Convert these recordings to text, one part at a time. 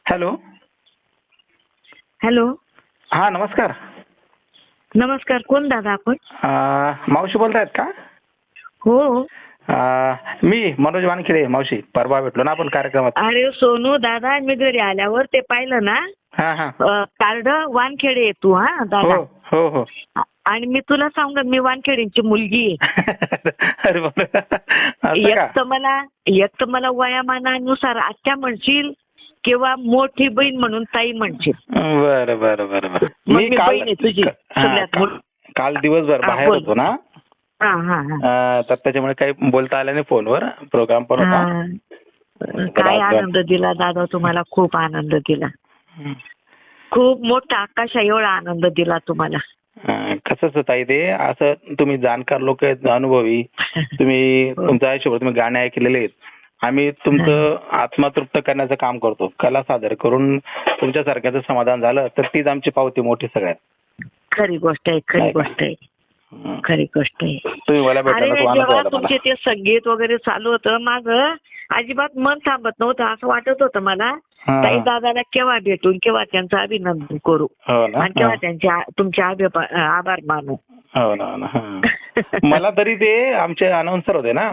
Hello. Hello. हा नमस्कार. नमस्कार. कोण दादा आपण? मावशी बोलतायत का? हो. मी मनोज वानखेडे. मावशी परवा भेटलो ना आपण कार्यक्रमात. अरे सोनू दादा, मी घरी आल्यावर ते पाहिलं ना हा हा. कार्ड वानखेडे आहे तू. हा दादा. हो हो हो. आणि मी तुला सांगू मी वानखेडेंची मुलगी आहे. अरे बापरे. असं का? एक तर मला वयामानानुसार आत्या म्हणशील किंवा मोठी बहीण म्हणून ताई म्हणशील. बरं बरं बरं बरं. मग मी बहीण आहे तुझी सगळ्यात मोठी. काल दिवसभर बाहेर बोल. होतो ना, हा हा हा. तर त्याच्यामुळे काही बोलता आलं नाही फोनवर. प्रोग्राम पण होता. काय आनंद दिला दादा तुम्हाला, खूप आनंद दिला. खूप मोठा आकाशा एवढा आनंद दिला तुम्हाला. कसं ताई ते असं तुम्ही जाणकार लोक आहेत, अनुभवी. तुम्ही तुमच्या आयुष्यावर तुम्ही गाणे ऐकलेले आहेत. आम्ही तुमचं आत्मतृप्त करण्याचं काम करतो. कला सादर करून तुमच्यासारख्याचं समाधान झालं तर तीच आमची पावती मोठी सगळ्यात. खरी गोष्ट आहे, खरी गोष्ट आहे, खरी गोष्ट आहे. तुम्ही मला भेटला जेव्हा तुमचे ते संगीत वगैरे चालू होतं माझं अजिबात मन थांबत नव्हतं. असं वाटत होतं मला ताई दादाला केव्हा भेटून, केव्हा त्यांचं अभिनंदन करू आणि केव्हा त्यांचे तुमचे आभार मानू. हो ना. मला तरी ते आमचे अनाउन्सर होते ना,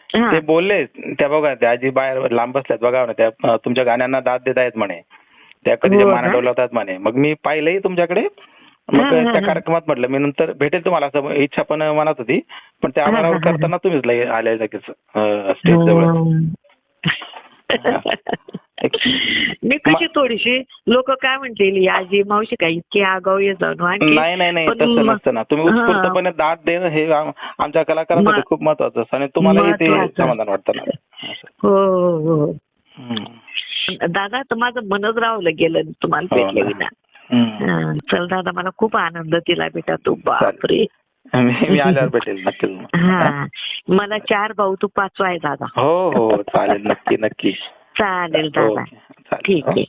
ते बोलले त्या बघा त्या आजी बाहेर लांब बसल्यात बघा ना, त्या तुमच्या गाण्यांना दाद देत आहेत म्हणे, त्या कधी मान डोलवतात म्हणे. मग मी पाहिलंही तुमच्याकडे. मग त्या कार्यक्रमात म्हटलं मी नंतर भेटेल तुम्हाला, असं इच्छा पण मनात होती. पण त्या आम्हाला करताना तुम्हीच आले लगेच स्टेज जवळ. मी कशी थोडीशी लोक काय म्हणतील आजी मावशी काय इतकी आगाऊ जाऊन. नाही तसं नसतं ना. तुम्ही उत्स्फूर्तपणे दाद देणं हे आमच्या कलाकारांसाठी खूप महत्वाचं असतं आणि तुम्हालाही ते समाधान वाटतं ना. हो. दादा तर माझं मनच रावलं गेलं तुम्हाला भेटले विना. चल दादा, मला खूप आनंद दिला बेटा तू. बापरे. मी आल्यावर भेटेल नक्की. हा, मला 4 भाऊ, तू 5वा आहे दादा. हो चालेल. नक्की. चालेल दादा. ठीक आहे.